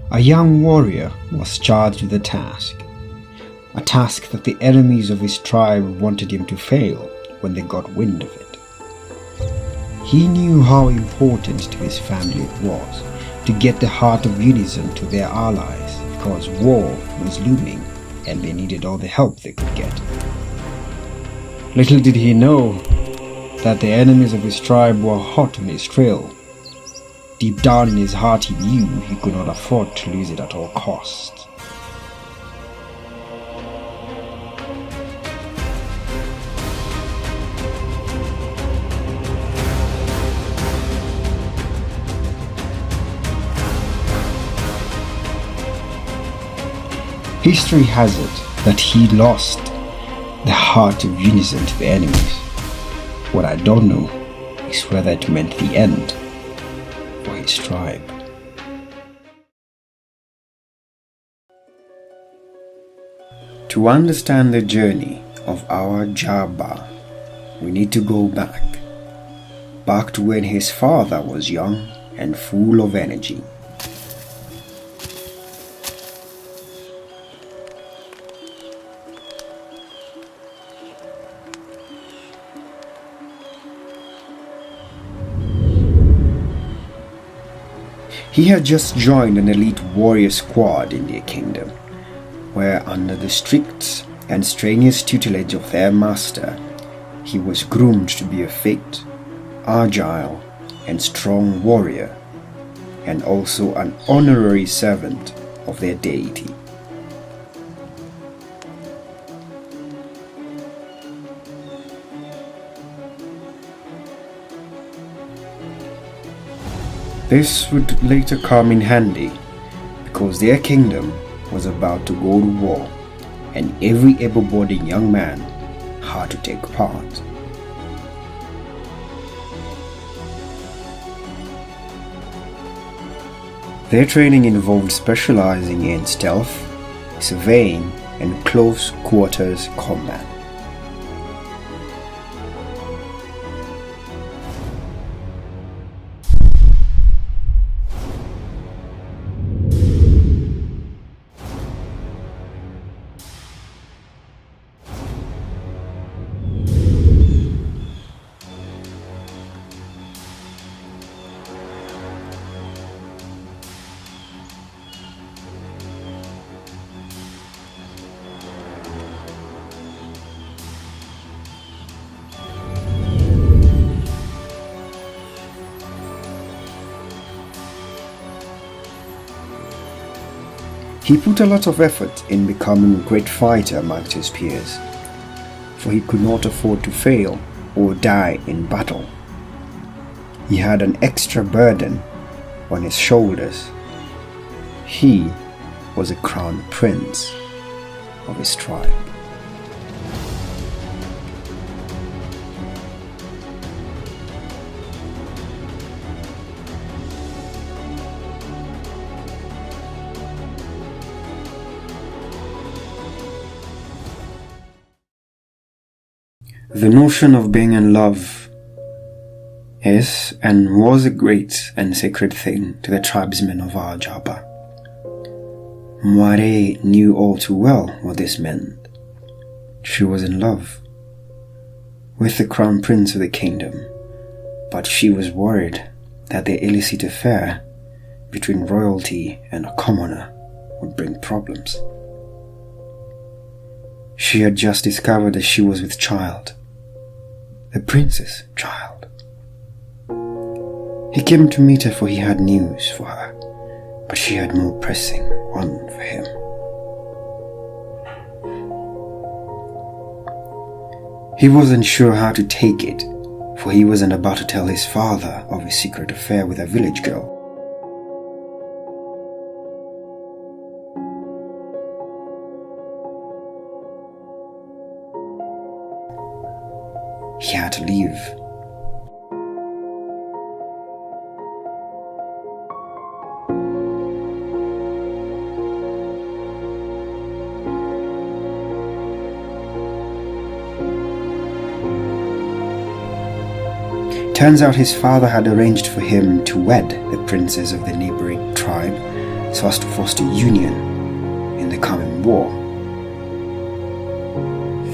A young warrior was charged with a task that the enemies of his tribe wanted him to fail when they got wind of it. He knew how important to his family it was to get the heart of unison to their allies because war was looming and they needed all the help they could get. Little did he know that the enemies of his tribe were hot on his trail. Deep down in his heart he knew he could not afford to lose it at all costs. History has it that he lost the heart of unison to the enemies. What I don't know is whether it meant the end for his tribe. To understand the journey of our Jamba, we need to go back to when his father was young and full of energy. He had just joined an elite warrior squad in their kingdom, where under the strict and strenuous tutelage of their master, he was groomed to be a fit, agile, and strong warrior, and also an honorary servant of their deity. This would later come in handy because their kingdom was about to go to war and every able-bodied young man had to take part. Their training involved specializing in stealth, surveying, and close quarters combat. He put a lot of effort in becoming a great fighter amongst his peers, for he could not afford to fail or die in battle. He had an extra burden on his shoulders. He was a crown prince of his tribe. The notion of being in love is and was a great and sacred thing to the tribesmen of our Jamba. Nyeri knew all too well what this meant. She was in love with the crown prince of the kingdom, but she was worried that the illicit affair between royalty and a commoner would bring problems. She had just discovered that she was with child, the prince's child. He came to meet her for he had news for her, but she had more pressing one for him. He wasn't sure how to take it, for he wasn't about to tell his father of his secret affair with a village girl. He had to leave. Turns out his father had arranged for him to wed the princess of the neighboring tribe so as to foster union in the coming war.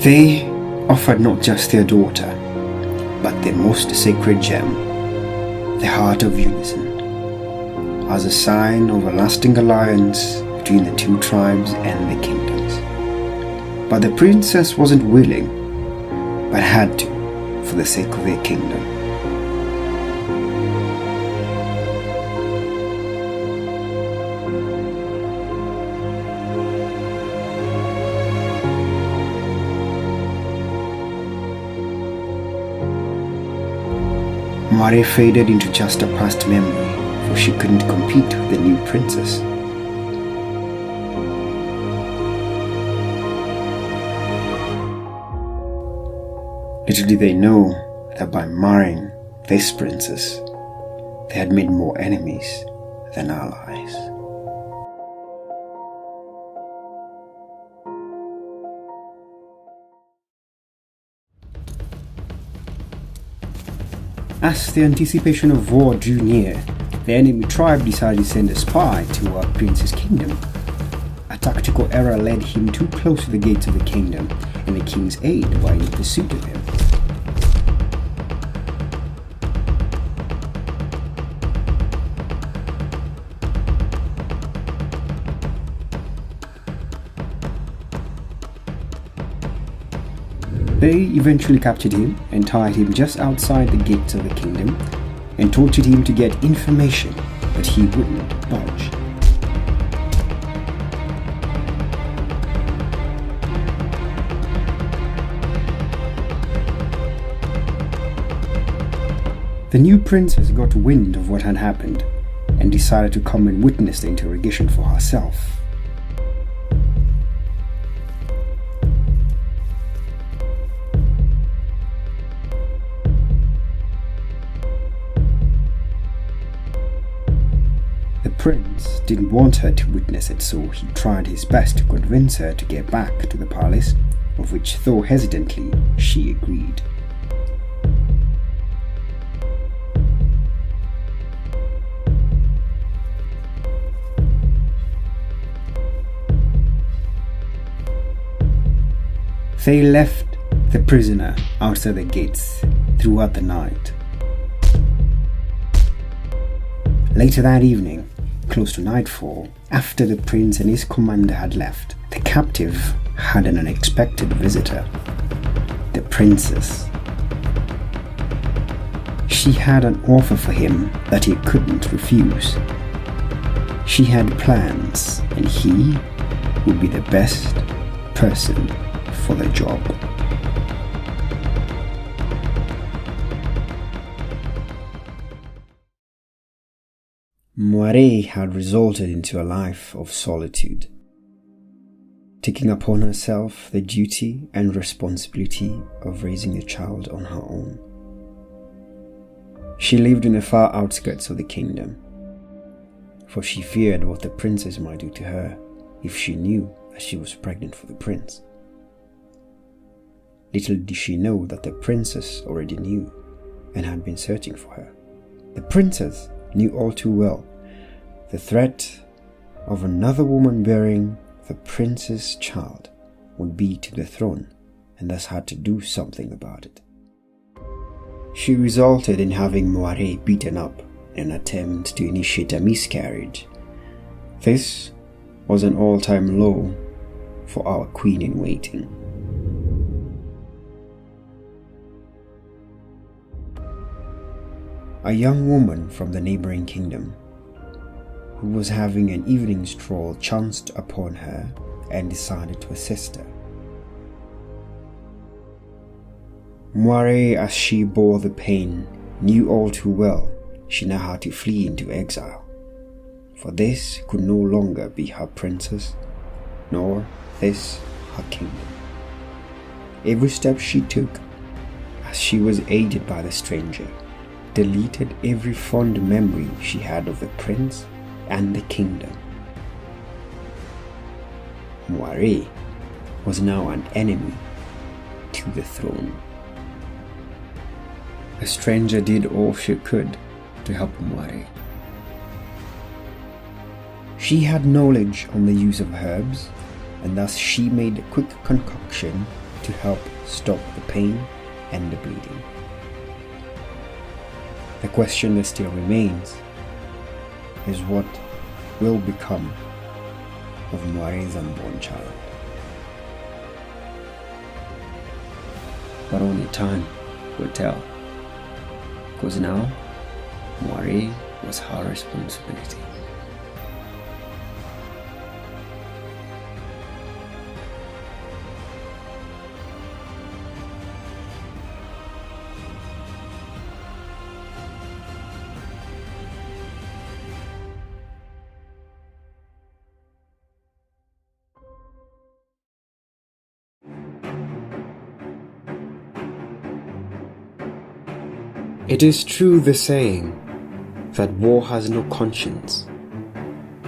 They offered not just their daughter, but their most sacred gem, the Heart of Unison, as a sign of a lasting alliance between the two tribes and the kingdoms. But the princess wasn't willing, but had to, for the sake of their kingdom. Nyeri faded into just a past memory, for she couldn't compete with the new princess. Little did they know that by marrying this princess, they had made more enemies than allies. As the anticipation of war drew near, the enemy tribe decided to send a spy to our prince's kingdom. A tactical error led him too close to the gates of the kingdom, and the king's aide were in pursuit of him. They eventually captured him and tied him just outside the gates of the kingdom and tortured him to get information, but he wouldn't budge. The new princess got wind of what had happened and decided to come and witness the interrogation for herself. The prince didn't want her to witness it, so he tried his best to convince her to get back to the palace, of which, though hesitantly, she agreed. They left the prisoner outside the gates throughout the night. Later that evening, close to nightfall, after the prince and his commander had left, the captive had an unexpected visitor, the princess. She had an offer for him that he couldn't refuse. She had plans, and he would be the best person for the job. Nyeri had resulted into a life of solitude, taking upon herself the duty and responsibility of raising a child on her own. She lived in the far outskirts of the kingdom, for she feared what the princess might do to her if she knew that she was pregnant for the prince. Little did she know that the princess already knew and had been searching for her. The princess knew all too well the threat of another woman bearing the prince's child would be to the throne, and thus had to do something about it. She resulted in having Nyeri beaten up in an attempt to initiate a miscarriage. This was an all-time low for our queen-in-waiting. A young woman from the neighboring kingdom, who was having an evening stroll, chanced upon her and decided to assist her. Nyeri, as she bore the pain, knew all too well she now had to flee into exile, for this could no longer be her princess, nor this her kingdom. Every step she took, as she was aided by the stranger, deleted every fond memory she had of the prince and the kingdom. Nyeri was now an enemy to the throne. The stranger did all she could to help Nyeri. She had knowledge on the use of herbs, and thus she made a quick concoction to help stop the pain and the bleeding. The question that still remains is what will become of Nyeri's unborn child. But only time will tell, because now Nyeri was her responsibility. It is true the saying that war has no conscience,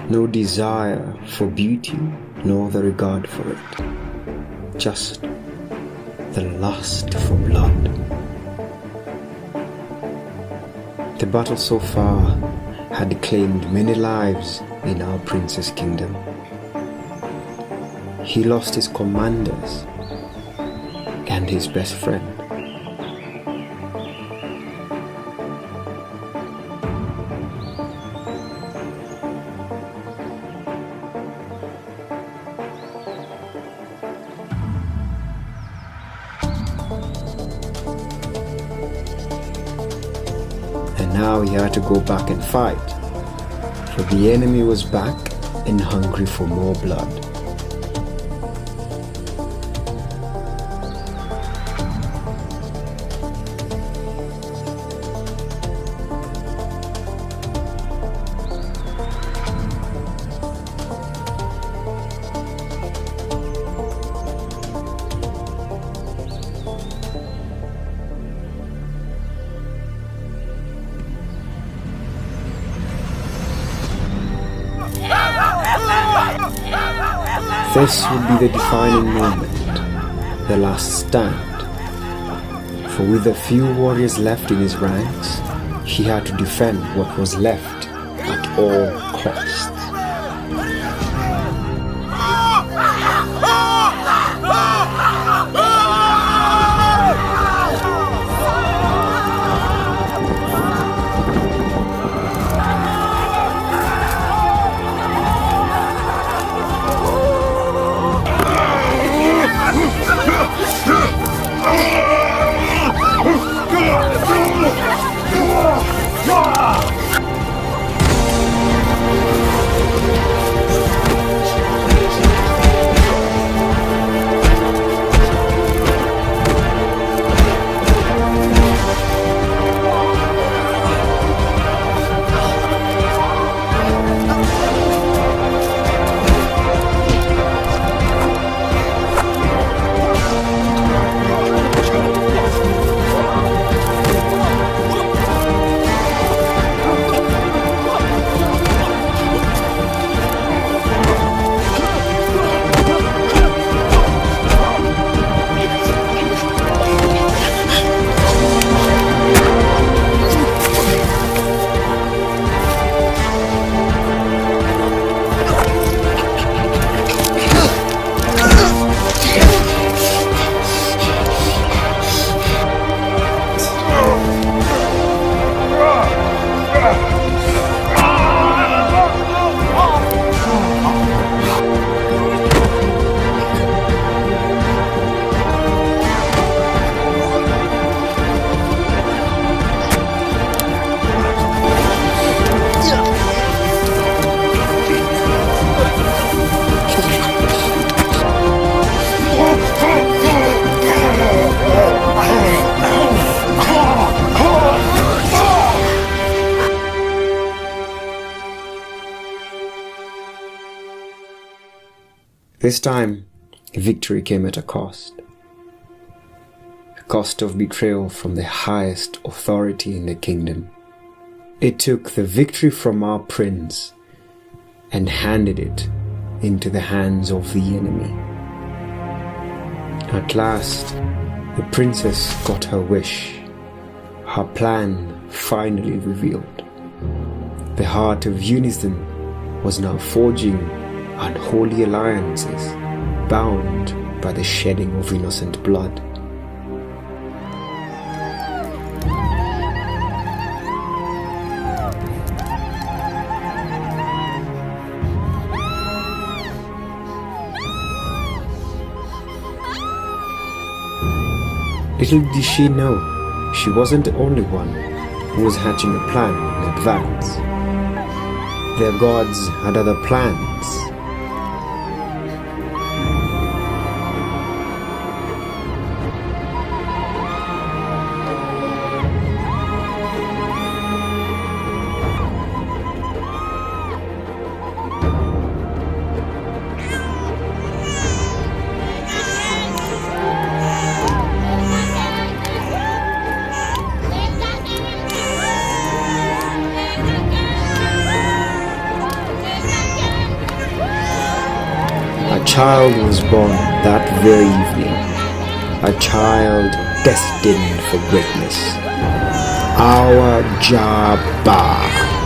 no desire for beauty, nor the regard for it, just the lust for blood. The battle so far had claimed many lives in our prince's kingdom. He lost his commanders and his best friend. And now he had to go back and fight, for the enemy was back and hungry for more blood. This would be the defining moment, the last stand. For with a few warriors left in his ranks, he had to defend what was left at all costs. This time, victory came at a cost of betrayal from the highest authority in the kingdom. It took the victory from our prince and handed it into the hands of the enemy. At last, the princess got her wish, her plan finally revealed. The heart of unison was now forging unholy alliances, bound by the shedding of innocent blood. Little did she know, she wasn't the only one who was hatching a plan in advance. Their gods had other plans. A child was born that very evening, a child destined for greatness. Our Jamba.